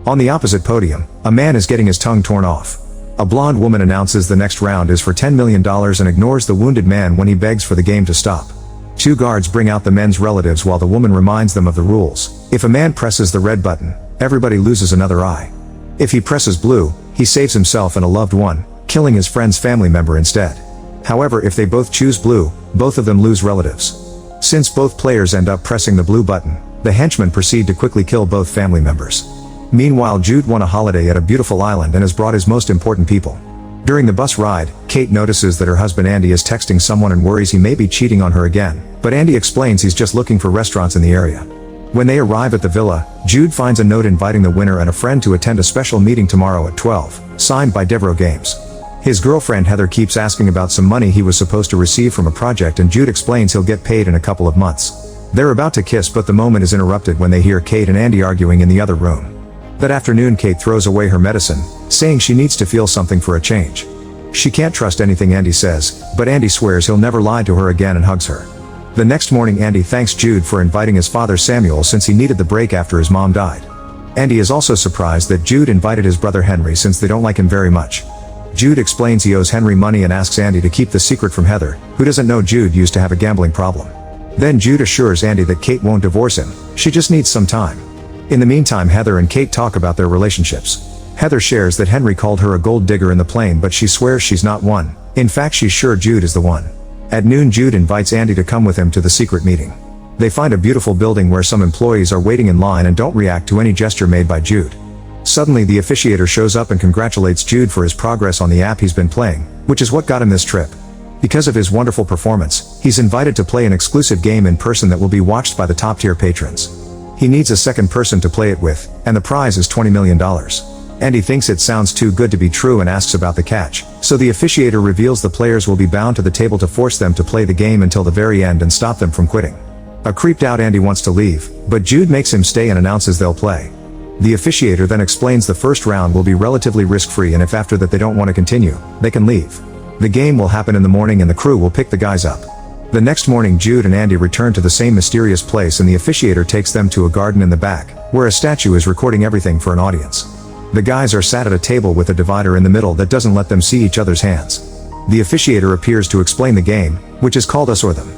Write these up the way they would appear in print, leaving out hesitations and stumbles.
On the opposite podium, a man is getting his tongue torn off. A blonde woman announces the next round is for $10 million and ignores the wounded man when he begs for the game to stop. Two guards bring out the men's relatives while the woman reminds them of the rules. If a man presses the red button, everybody loses another eye. If he presses blue, he saves himself and a loved one, killing his friend's family member instead. However, if they both choose blue, both of them lose relatives. Since both players end up pressing the blue button, the henchmen proceed to quickly kill both family members. Meanwhile, Jude won a holiday at a beautiful island and has brought his most important people. During the bus ride, Kate notices that her husband Andy is texting someone and worries he may be cheating on her again, but Andy explains he's just looking for restaurants in the area. When they arrive at the villa, Jude finds a note inviting the winner and a friend to attend a special meeting tomorrow at 12, signed by Devereaux Games. His girlfriend Heather keeps asking about some money he was supposed to receive from a project and Jude explains he'll get paid in a couple of months. They're about to kiss but the moment is interrupted when they hear Kate and Andy arguing in the other room. That afternoon Kate throws away her medicine, saying she needs to feel something for a change. She can't trust anything Andy says, but Andy swears he'll never lie to her again and hugs her. The next morning Andy thanks Jude for inviting his father Samuel since he needed the break after his mom died. Andy is also surprised that Jude invited his brother Henry since they don't like him very much. Jude explains he owes Henry money and asks Andy to keep the secret from Heather, who doesn't know Jude used to have a gambling problem. Then Jude assures Andy that Kate won't divorce him, she just needs some time. In the meantime, Heather and Kate talk about their relationships. Heather shares that Henry called her a gold digger in the plane but she swears she's not one. In fact, she's sure Jude is the one. At noon Jude invites Andy to come with him to the secret meeting. They find a beautiful building where some employees are waiting in line and don't react to any gesture made by Jude. Suddenly the officiator shows up and congratulates Jude for his progress on the app he's been playing, which is what got him this trip. Because of his wonderful performance, he's invited to play an exclusive game in person that will be watched by the top-tier patrons. He needs a second person to play it with, and the prize is $20 million. Andy thinks it sounds too good to be true and asks about the catch, so the officiator reveals the players will be bound to the table to force them to play the game until the very end and stop them from quitting. A creeped out Andy wants to leave, but Jude makes him stay and announces they'll play. The officiator then explains the first round will be relatively risk-free and if after that they don't want to continue, they can leave. The game will happen in the morning and the crew will pick the guys up. The next morning Jude and Andy return to the same mysterious place and the officiator takes them to a garden in the back, where a statue is recording everything for an audience. The guys are sat at a table with a divider in the middle that doesn't let them see each other's hands. The officiator appears to explain the game, which is called Us or Them.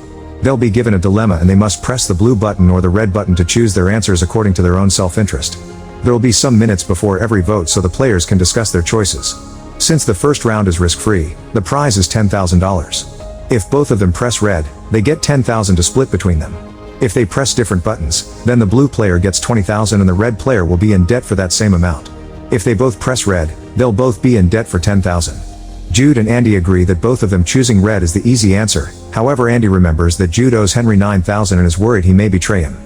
They'll be given a dilemma and they must press the blue button or the red button to choose their answers according to their own self-interest. There will be some minutes before every vote so the players can discuss their choices. Since the first round is risk-free, the prize is $10,000. If both of them press red, they get $10,000 to split between them. If they press different buttons, then the blue player gets $20,000 and the red player will be in debt for that same amount. If they both press red, they'll both be in debt for $10,000. Jude and Andy agree that both of them choosing red is the easy answer, however Andy remembers that Jude owes Henry $9,000 and is worried he may betray him.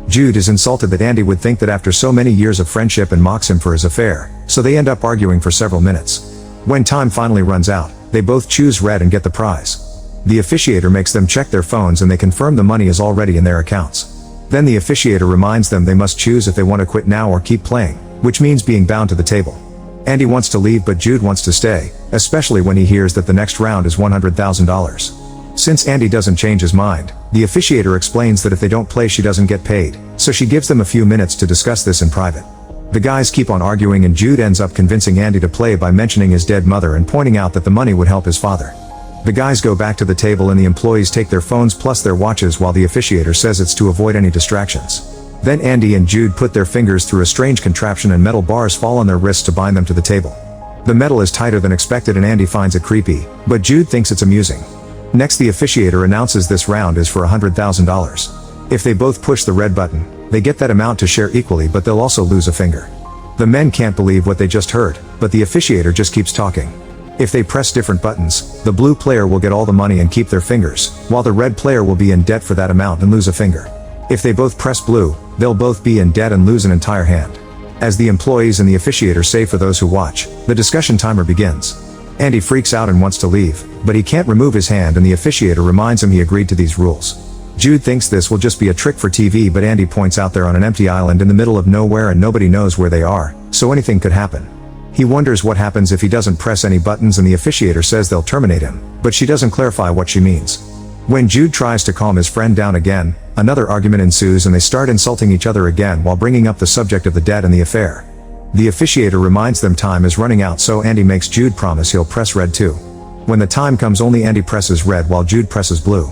Jude is insulted that Andy would think that after so many years of friendship and mocks him for his affair, so they end up arguing for several minutes. When time finally runs out, they both choose red and get the prize. The officiator makes them check their phones and they confirm the money is already in their accounts. Then the officiator reminds them they must choose if they want to quit now or keep playing, which means being bound to the table. Andy wants to leave but Jude wants to stay, especially when he hears that the next round is $100,000. Since Andy doesn't change his mind, the officiator explains that if they don't play she doesn't get paid, so she gives them a few minutes to discuss this in private. The guys keep on arguing and Jude ends up convincing Andy to play by mentioning his dead mother and pointing out that the money would help his father. The guys go back to the table and the employees take their phones plus their watches while the officiator says it's to avoid any distractions. Then Andy and Jude put their fingers through a strange contraption and metal bars fall on their wrists to bind them to the table. The metal is tighter than expected and Andy finds it creepy, but Jude thinks it's amusing. Next the officiator announces this round is for $100,000. If they both push the red button, they get that amount to share equally but they'll also lose a finger. The men can't believe what they just heard, but the officiator just keeps talking. If they press different buttons, the blue player will get all the money and keep their fingers, while the red player will be in debt for that amount and lose a finger. If they both press blue, they'll both be in debt and lose an entire hand. As the employees and the officiator say for those who watch, the discussion timer begins. Andy freaks out and wants to leave, but he can't remove his hand and the officiator reminds him he agreed to these rules. Jude thinks this will just be a trick for TV but Andy points out they're on an empty island in the middle of nowhere and nobody knows where they are, so anything could happen. He wonders what happens if he doesn't press any buttons and the officiator says they'll terminate him, but she doesn't clarify what she means. When Jude tries to calm his friend down again, another argument ensues and they start insulting each other again while bringing up the subject of the debt and the affair. The officiator reminds them time is running out, so Andy makes Jude promise he'll press red too. When the time comes, only Andy presses red while Jude presses blue.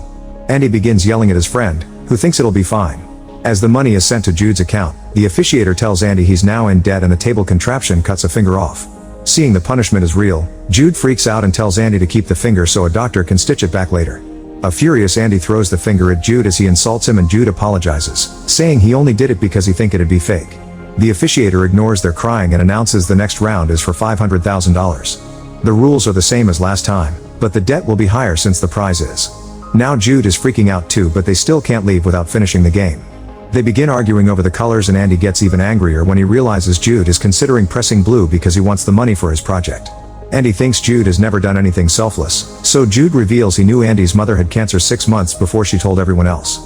Andy begins yelling at his friend, who thinks it'll be fine. As the money is sent to Jude's account, the officiator tells Andy he's now in debt and the table contraption cuts a finger off. Seeing the punishment is real, Jude freaks out and tells Andy to keep the finger so a doctor can stitch it back later. A furious Andy throws the finger at Jude as he insults him, and Jude apologizes, saying he only did it because he think it'd be fake. The officiator ignores their crying and announces the next round is for $500,000. The rules are the same as last time, but the debt will be higher since the prize is. Now Jude is freaking out too, but they still can't leave without finishing the game. They begin arguing over the colors, and Andy gets even angrier when he realizes Jude is considering pressing blue because he wants the money for his project. Andy thinks Jude has never done anything selfless, so Jude reveals he knew Andy's mother had cancer 6 months before she told everyone else.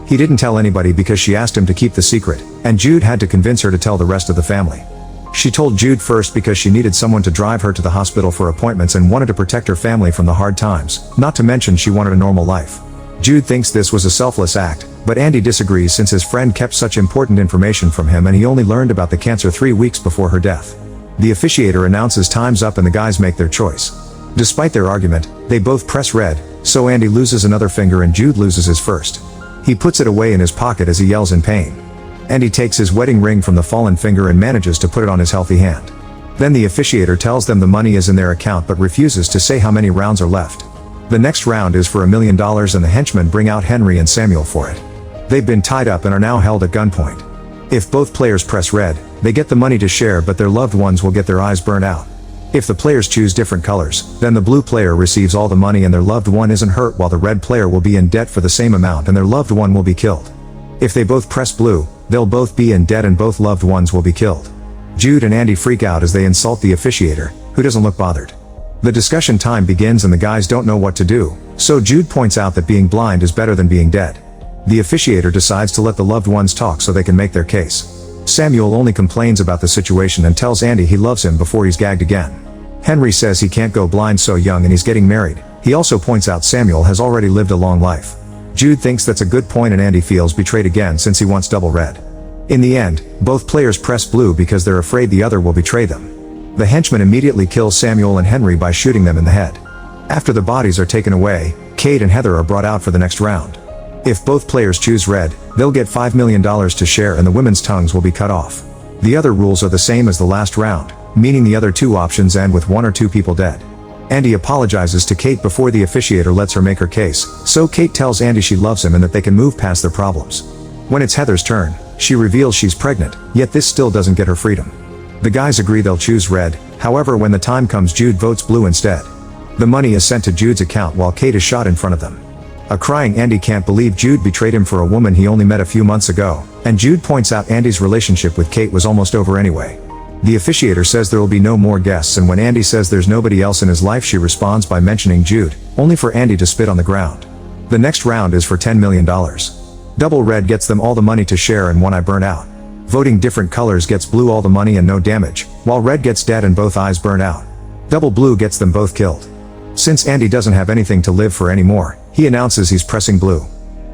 He didn't tell anybody because she asked him to keep the secret, and Jude had to convince her to tell the rest of the family. She told Jude first because she needed someone to drive her to the hospital for appointments and wanted to protect her family from the hard times, not to mention she wanted a normal life. Jude thinks this was a selfless act, but Andy disagrees since his friend kept such important information from him and he only learned about the cancer 3 weeks before her death. The officiator announces time's up and the guys make their choice. Despite their argument, they both press red, so Andy loses another finger and Jude loses his first. He puts it away in his pocket as he yells in pain. Andy takes his wedding ring from the fallen finger and manages to put it on his healthy hand. Then the officiator tells them the money is in their account but refuses to say how many rounds are left. The next round is for $1 million and the henchmen bring out Henry and Samuel for it. They've been tied up and are now held at gunpoint. If both players press red, they get the money to share, but their loved ones will get their eyes burned out. If the players choose different colors, then the blue player receives all the money and their loved one isn't hurt, while the red player will be in debt for the same amount and their loved one will be killed. If they both press blue, they'll both be in debt and both loved ones will be killed. Jude and Andy freak out as they insult the officiator, who doesn't look bothered. The discussion time begins and the guys don't know what to do, so Jude points out that being blind is better than being dead. The officiator decides to let the loved ones talk so they can make their case. Samuel only complains about the situation and tells Andy he loves him before he's gagged again. Henry says he can't go blind so young and he's getting married. He also points out Samuel has already lived a long life. Jude thinks that's a good point and Andy feels betrayed again since he wants double red. In the end, both players press blue because they're afraid the other will betray them. The henchman immediately kills Samuel and Henry by shooting them in the head. After the bodies are taken away, Kate and Heather are brought out for the next round. If both players choose red, they'll get $5 million to share and the women's tongues will be cut off. The other rules are the same as the last round, meaning the other two options end with 1 or 2 people dead. Andy apologizes to Kate before the officiator lets her make her case, so Kate tells Andy she loves him and that they can move past their problems. When it's Heather's turn, she reveals she's pregnant, yet this still doesn't get her freedom. The guys agree they'll choose red, however when the time comes Jude votes blue instead. The money is sent to Jude's account while Kate is shot in front of them. A crying Andy can't believe Jude betrayed him for a woman he only met a few months ago, and Jude points out Andy's relationship with Kate was almost over anyway. The officiator says there will be no more guests, and when Andy says there's nobody else in his life she responds by mentioning Jude, only for Andy to spit on the ground. The next round is for $10 million. Double red gets them all the money to share and one eye burn out. Voting different colors gets blue all the money and no damage, while red gets dead and both eyes burn out. Double blue gets them both killed. Since Andy doesn't have anything to live for anymore, he announces he's pressing blue.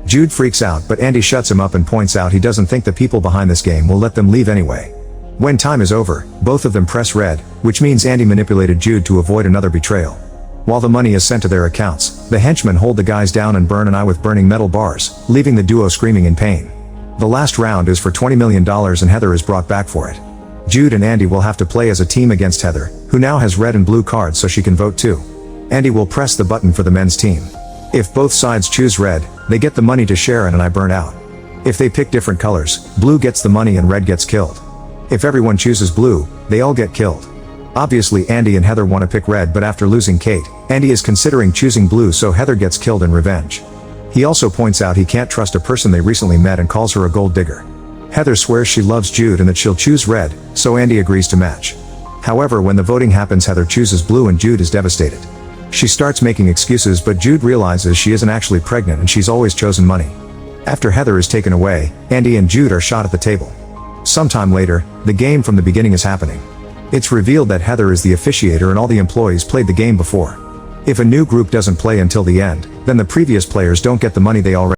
Jude freaks out but Andy shuts him up and points out he doesn't think the people behind this game will let them leave anyway. When time is over, both of them press red, which means Andy manipulated Jude to avoid another betrayal. While the money is sent to their accounts, the henchmen hold the guys down and burn an eye with burning metal bars, leaving the duo screaming in pain. The last round is for $20 million and Heather is brought back for it. Jude and Andy will have to play as a team against Heather, who now has red and blue cards so she can vote too. Andy will press the button for the men's team. If both sides choose red, they get the money to share and an eye burn out. If they pick different colors, blue gets the money and red gets killed. If everyone chooses blue, they all get killed. Obviously Andy and Heather want to pick red, but after losing Kate, Andy is considering choosing blue so Heather gets killed in revenge. He also points out he can't trust a person they recently met and calls her a gold digger. Heather swears she loves Jude and that she'll choose red, so Andy agrees to match. However, when the voting happens Heather chooses blue and Jude is devastated. She starts making excuses but Jude realizes she isn't actually pregnant and she's always chosen money. After Heather is taken away, Andy and Jude are shot at the table. Sometime later, the game from the beginning is happening. It's revealed that Heather is the officiator and all the employees played the game before. If a new group doesn't play until the end, then the previous players don't get the money they already